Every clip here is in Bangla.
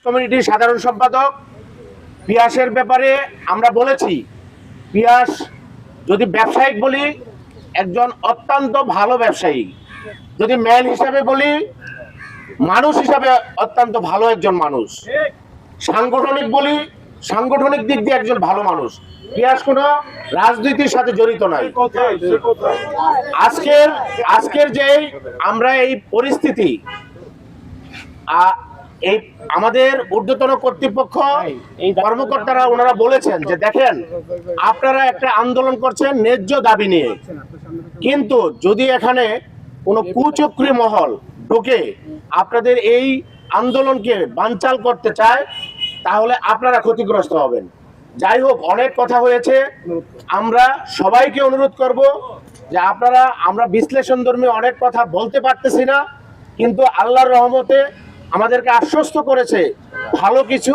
কমিউনিটির সাধারণ সম্পাদক। পিয়াসের ব্যাপারে আমরা বলেছি, পিয়াস যদি ব্যবসায়িক বলি একজন অত্যন্ত ভালো ব্যবসায়ী, যদি ম্যান হিসাবে বলি মানুষ হিসাবে অত্যন্ত ভালো একজন মানুষ, সাংগঠনিক বলি সাংগঠনিক দিক দিয়ে একজন ভালো মানুষ। পিয়াস কোনো রাজনীতির সাথে জড়িত নাই। আজকের যে আমরা এই পরিস্থিতি, এই আমাদের ঊর্ধ্বতন কর্তৃপক্ষ এই কর্মকর্তারা ওনারা বলেছেন যে দেখেন আপনারা একটা আন্দোলন করছেন ন্যায্য দাবি নিয়ে, কিন্তু যদি এখানে কোনো কুচক্রী মহল ঢোকে আপনাদের এই আন্দোলনকে বানচাল করতে চায় তাহলে আপনারা ক্ষতিগ্রস্ত হবেন। যাই হোক, অনেক কথা হয়েছে। আমরা সবাইকে অনুরোধ করব যে আমরা বিশ্লেষণধর্মী অনেক কথা বলতে পারতেছি না, কিন্তু আল্লাহর রহমতে আমাদেরকে আশ্বস্ত করেছে ভালো কিছু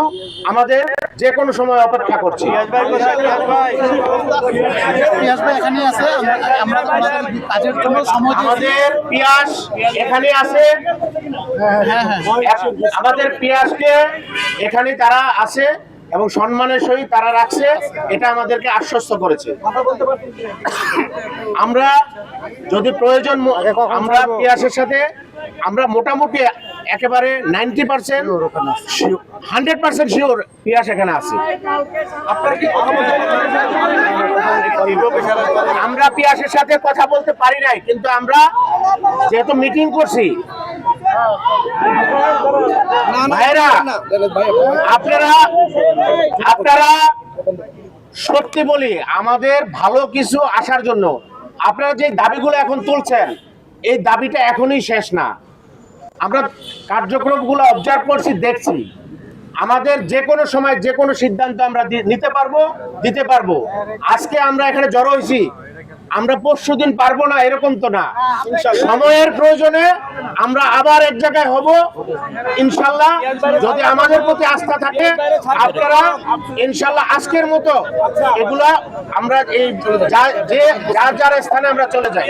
আমাদের যে কোনো সময় অপেক্ষা করছি। আমাদের পিয়াস এখানে আছে, আমাদের পিয়াসকে এখানে তারা আছে এবং সম্মানের সহিত তারা রাখছে, এটা আমাদেরকে আশ্বস্ত করেছে। আমরা যদি প্রয়োজন আমরা পিয়াসের সাথে আমরা মোটামুটি একেবারে 90% 100% শিওর পিয়াস এখানে আছে। আমরা পিয়াসের সাথে কথা বলতে পারি নাই, কিন্তু আমরা যেহেতু মিটিং করছি ভাইরা, আপনারা সত্যি বলি আমাদের ভালো কিছু আসার জন্য আপনারা যে দাবিগুলো এখন তুলছেন এই দাবিটা এখনই শেষ না। আমরা কার্যক্রমগুলো অবজার্ভ করছি, দেখছি আমাদের যে কোনো সময় যে কোনো সিদ্ধান্ত আমরা দিতে পারবো। আজকে আমরা এখানে জড়ো হয়েছি, আমরা পরশুদিন পারবো না এরকম তো না। সময়ের প্রয়োজনে আমরা আবার এক জায়গায় হব ইনশাল্লাহ। যদি আমাদের প্রতি আস্থা থাকে আপনারা ইনশাল্লাহ আজকের মতো এগুলা আমরা এই যার স্থানে আমরা চলে যাই।